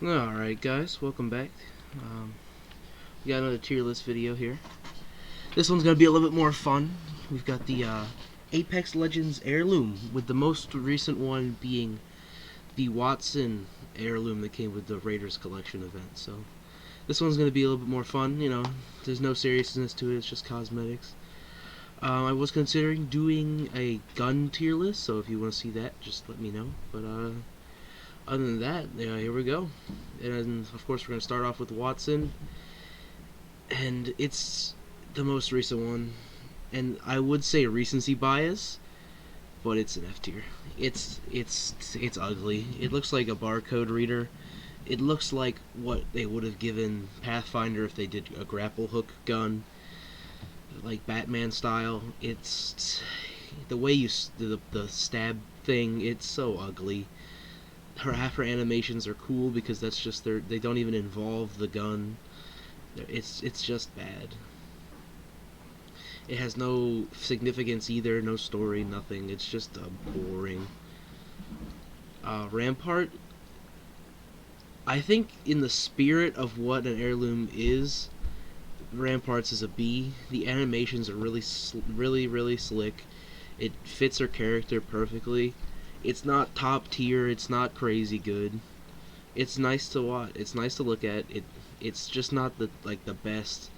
Alright guys, welcome back. We got another tier list video here. This one's going to be a little bit more fun. We've got the Apex Legends Heirloom, with the most recent one being the Watson Heirloom that came with the Raiders Collection event. So this one's going to be a little bit more fun, there's no seriousness to it, it's just cosmetics. I was considering doing a gun tier list, so if you want to see that, just let me know. But other than that, yeah, here we go. And of course, we're going to start off with Watson, and it's the most recent one. And I would say recency bias, but it's an F tier. It's ugly. It looks like a barcode reader. It looks like what they would have given Pathfinder if they did a grapple hook gun, like Batman style. It's the way the stab thing. It's so ugly. Half her animations are cool because that's just they don't even involve the gun. It's just bad. It has no significance either, no story, nothing. It's just boring. Rampart, I think in the spirit of what an heirloom is, Ramparts is a B. The animations are really slick. It fits her character perfectly. It's not top tier. It's not crazy good. It's nice to watch. It's nice to look at. It's just not the best.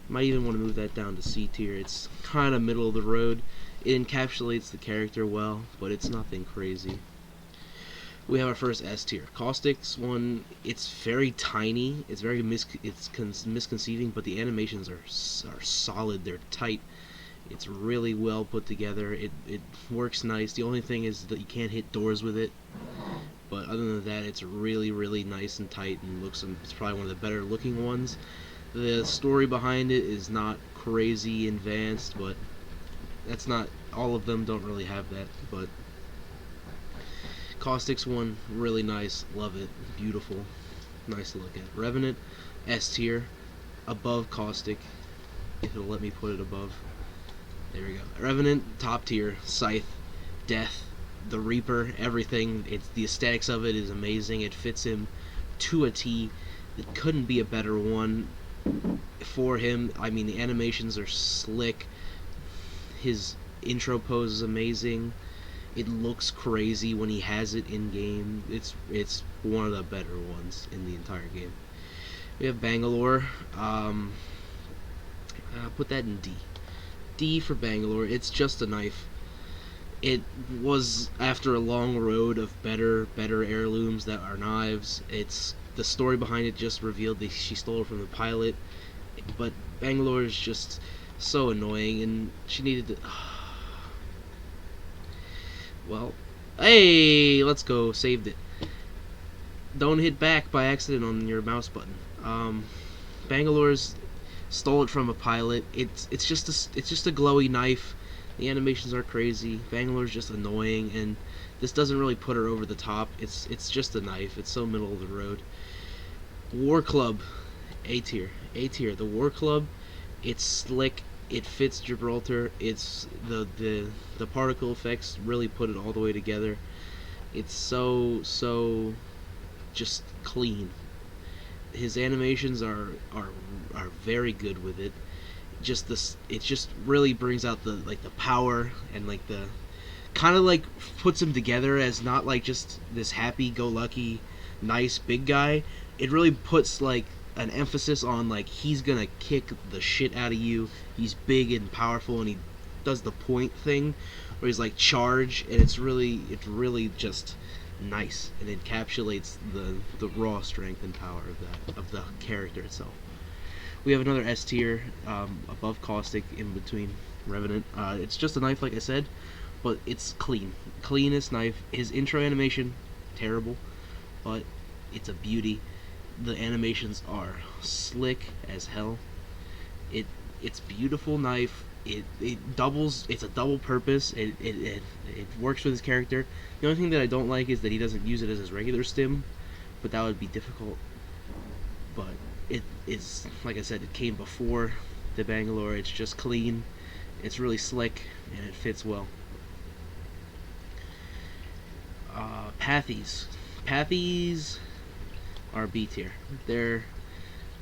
You might even want to move that down to C tier. It's kind of middle of the road. It encapsulates the character well, but it's nothing crazy. We have our first S tier. Caustic's one. It's very tiny. It's very misconceiving, but the animations are solid. They're tight. It's really well put together. It works nice. The only thing is that you can't hit doors with it. But other than that, it's really nice and tight, and it's probably one of the better looking ones. The story behind it is not crazy advanced, but that's not all of them don't really have that. But Caustic's one, really nice, love it, beautiful, nice to look at. Revenant, S tier, above Caustic. If it'll let me put it above. There we go. Revenant, top tier. Scythe, Death, the Reaper, everything. The aesthetics of it is amazing. It fits him to a T. It couldn't be a better one for him. I mean, the animations are slick. His intro pose is amazing. It looks crazy when he has it in game. It's one of the better ones in the entire game. We have Bangalore. I'll put that in D. D for Bangalore. It's just a knife. It was after a long road of better heirlooms that are knives. It's the story behind it just revealed that she stole it from the pilot, but Bangalore is just so annoying, and she needed to. Well, hey, let's go. Saved it. Don't hit back by accident on your mouse button. Bangalore's stole it from a pilot. It's just a glowy knife. The animations are crazy. Bangalore's just annoying, and this doesn't really put her over the top. It's just a knife. It's so middle of the road. War Club, A tier. A tier. The War Club, it's slick. It fits Gibraltar. It's the particle effects really put it all the way together. It's so just clean. His animations are very good with it. It just really brings out the power, and the kind of puts him together as not just this happy-go-lucky nice big guy. It really puts an emphasis on he's gonna kick the shit out of you. He's big and powerful, and he does the point thing where he's charge, and it's really just nice, and encapsulates the raw strength and power of the character itself. We have another S tier, above Caustic, in between Revenant. It's just a knife, like I said, but it's clean. Cleanest knife. His intro animation, terrible, but it's a beauty. The animations are slick as hell. It's beautiful knife. It doubles. It's a double purpose. It works with his character. The only thing that I don't like is that he doesn't use it as his regular stim, but that would be difficult. But it's like I said, it came before the Bangalore. It's just clean. It's really slick, and it fits well. Pathies. are B tier. They're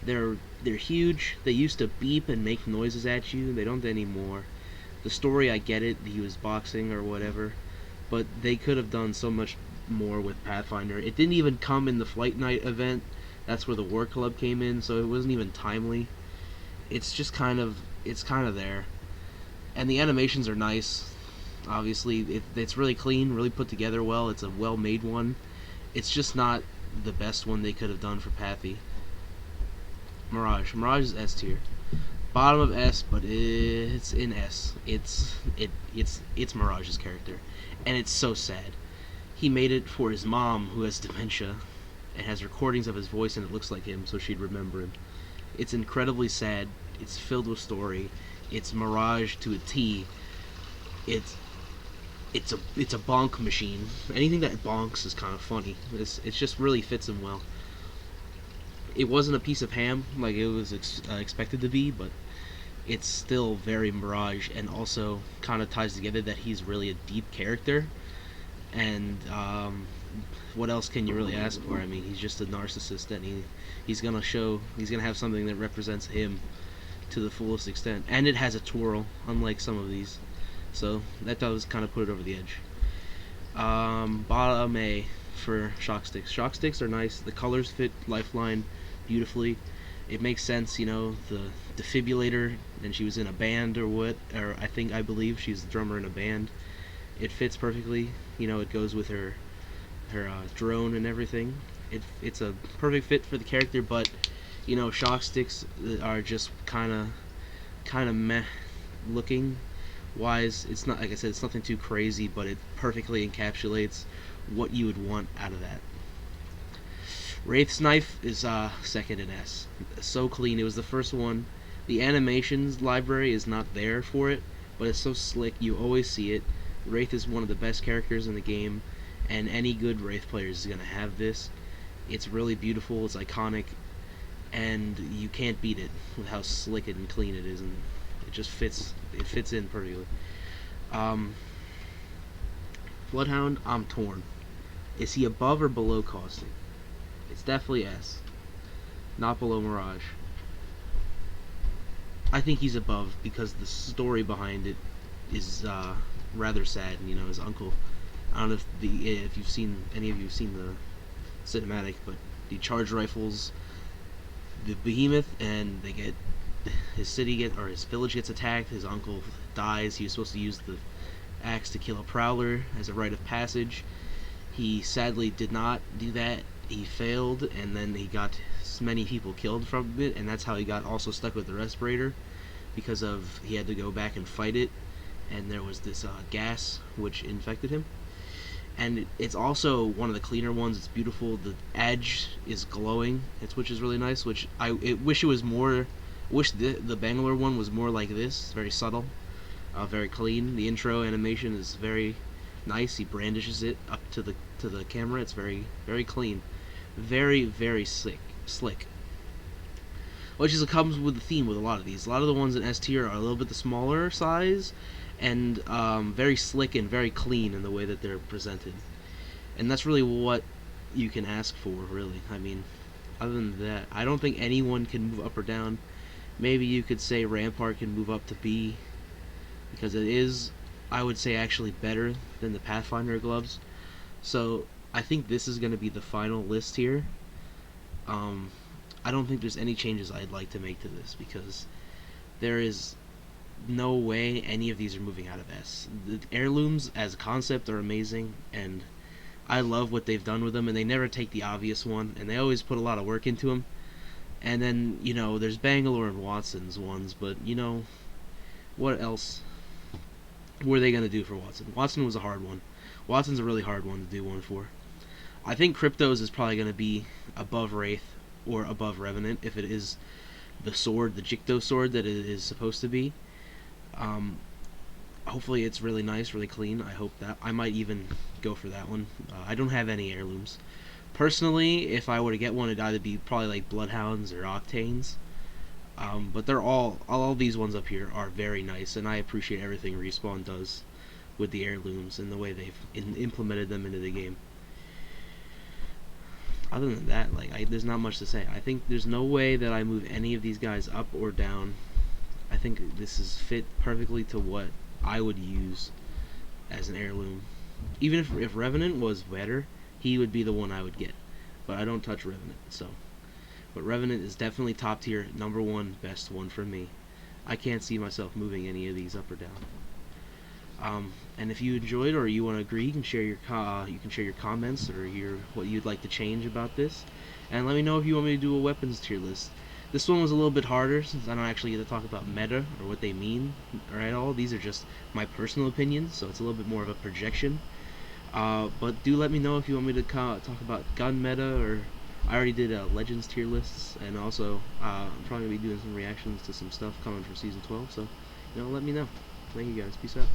they're they're huge. They used to beep and make noises at you. They don't anymore. The story, I get it. He was boxing or whatever, but they could have done so much more with Pathfinder. It didn't even come in the Flight Night event. That's where the War Club came in, so it wasn't even timely. It's just it's kind of there, and the animations are nice. Obviously, it's really clean, really put together well. It's a well-made one. It's just not the best one they could have done for Pathy. Mirage is S tier, bottom of S, but it's in S. It's Mirage's character, and it's so sad. He made it for his mom, who has dementia, and has recordings of his voice, and it looks like him, so she'd remember him. It's incredibly sad. It's filled with story. It's Mirage to a T. It's it's a bonk machine. Anything that bonks is kind of funny. It just really fits him well. It wasn't a piece of ham like it was expected to be, but it's still very Mirage, and also kind of ties together that he's really a deep character. And what else can you really ask for? I mean, he's just a narcissist, and he's gonna have something that represents him to the fullest extent. And it has a twirl, unlike some of these, so that does kind of put it over the edge. Bottom A for shock sticks. Shock sticks are nice. The colors fit Lifeline beautifully. It makes sense, the defibrillator, and she was in a band or I believe she's the drummer in a band. It fits perfectly. It goes with her drone and everything. It's a perfect fit for the character, but shock sticks are just kind of meh looking wise. It's not, like I said, it's nothing too crazy, but it perfectly encapsulates what you would want out of that. Wraith's knife is second in S. So clean. It was the first one. The animations library is not there for it, but it's so slick. You always see it. Wraith is one of the best characters in the game, and any good Wraith player is going to have this. It's really beautiful. It's iconic, and you can't beat it with how slick and clean it is, and it just fits. It fits in perfectly. Bloodhound, I'm torn. Is he above or below Caustic? It's definitely S. Not below Mirage. I think he's above because the story behind it is rather sad. His uncle. I don't know if you've seen any of you have seen the cinematic, but the charge rifles the behemoth, and his village gets attacked. His uncle dies. He was supposed to use the axe to kill a prowler as a rite of passage. He sadly did not do that. He failed, and then he got many people killed from it, and that's how he got also stuck with the respirator, because he had to go back and fight it, and there was this gas which infected him. And it's also one of the cleaner ones. It's beautiful. The edge is glowing, which is really nice. Which I wish it was more. Wish the Bangalore one was more like this. Very subtle, very clean. The intro animation is very nice. He brandishes it up to the camera. It's very very clean, very very slick. Which comes with the theme with a lot of these. A lot of the ones in S tier are a little bit the smaller size, and very slick and very clean in the way that they're presented. And that's really what you can ask for, really. I mean, other than that, I don't think anyone can move up or down. Maybe you could say Rampart can move up to B, because it is, I would say, actually better than the Pathfinder gloves. So I think this is going to be the final list here. I don't think there's any changes I'd like to make to this, because there is no way any of these are moving out of S. The heirlooms as a concept are amazing, and I love what they've done with them, and they never take the obvious one, and they always put a lot of work into them. And then, there's Bangalore and Watson's ones, but, what else were they going to do for Watson? Watson was a hard one. Watson's a really hard one to do one for. I think Cryptos is probably going to be above Wraith or above Revenant if it is the sword, the Jicto sword that it is supposed to be. Hopefully it's really nice, really clean. I hope that. I might even go for that one. I don't have any heirlooms. Personally, if I were to get one, it'd either be probably like Bloodhounds or Octanes. But they're all these ones up here are very nice, and I appreciate everything Respawn does with the heirlooms and the way they've implemented them into the game. Other than that, like, there's not much to say. I think there's no way that I move any of these guys up or down. I think this is fit perfectly to what I would use as an heirloom. Even if Revenant was better, he would be the one I would get. But I don't touch Revenant, so. But Revenant is definitely top tier, number one, best one for me. I can't see myself moving any of these up or down. And if you enjoyed or you want to agree, you can share your comments or what you'd like to change about this, and let me know if you want me to do a weapons tier list. This one was a little bit harder since I don't actually get to talk about meta or what they mean or at all. These are just my personal opinions, so it's a little bit more of a projection. But do let me know if you want me to talk about gun meta, or I already did Legends tier lists, and also I'm probably going to be doing some reactions to some stuff coming from Season 12, so let me know. Thank you guys. Peace out.